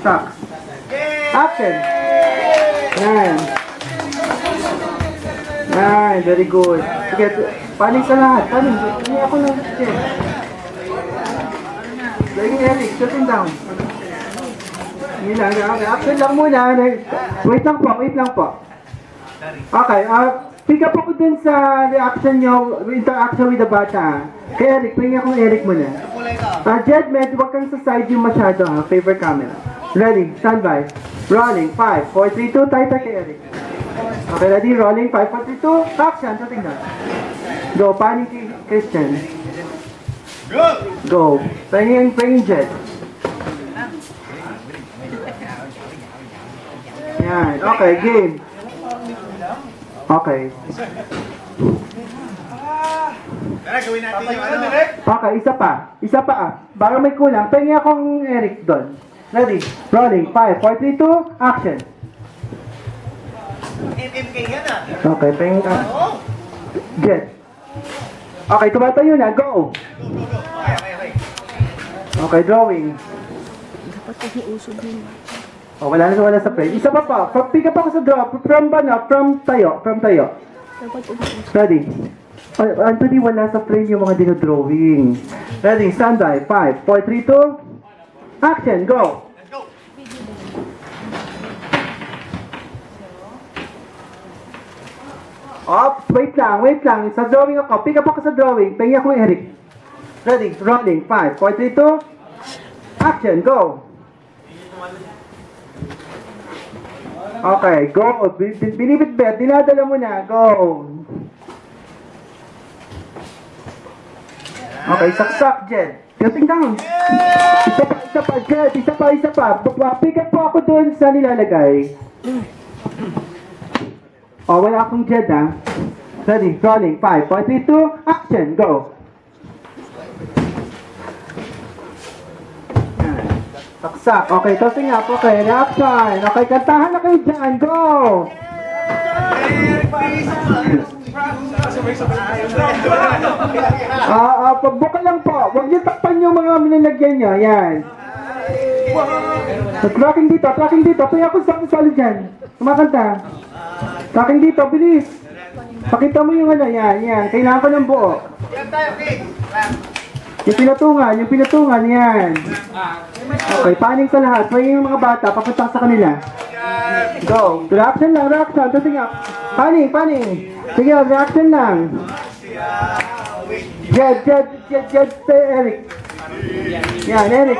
Socks. Action! Yan. Yan, very good. Sige, panig sa lahat. Panig. Hindi ako lang. Sige. Laging Eric, shutting down. Hindi lang. Okay, action lang muna. Wait lang po. Okay, pick up ako dun sa reaction nyo, interaction with the bata. Kay Eric, pwede akong Eric muna. Jed, medyo wag kang sa side yung masyado ha, favor camera. Ready, standby. Rolling, 5, 4, 3, 2, tighter kay Eric. Okay, ready, rolling, 5, 4, 3, 2, action, so tingnan. Go, paning kay Christian. Go. Pwede Jed. Yan, okay, game. Okay. Okay, isa pa. Baka may kulang. Pengi akong Eric doon. Ready? Rolling. 5, 4, 3, 2, action. Okay, pengi ka. Get. Okay, tumatayo na. Go. Okay, drawing. Oh, wala sa frame. Isa pa pa. Pick up ako sa draw. From tayo. Ready? Anthony, wala sa frame yung mga dinodrawing. Ready? Standby. 5, 4, 3, 2. Action. Go. Let's go. Wait lang. Sa drawing ako. Pick up ako sa drawing. Pengi ako Eric. Ready? Rolling. 5, 4, 3, 2. Action. Go. Okay, go. Binibitbit. Dinadala mo na. Go. Okay, saksak, Jed. Cutting down. Isa pa, Jed. Isa pa. Pick up po ako dun sa nilalagay. Oh, wala akong Jed, ha. Ready, rolling. 5, 4, 3, 2, action. Go. Saksak. Okay, tossing up. Okay, reaction. Okay, kantahan na kayo dyan. Go! Pagbuka lang po. Huwag niyo takpan yung mga minalagyan niyo. Yan. Tracking dito. Kaya ako solid dyan. Kumakanta. Tracking dito. Bilis. Pakita mo yung ano. Yan. Kailangan ko ng buo. Yung pinatungan, yan. Okay, paning sa lahat. May yung mga bata, papunta sa kanila. Go. Reaction lang. Tuting up. Paning. Sige, reaction lang. Jed, Eric. Yan, Eric.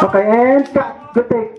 Okay, and cut. Good take.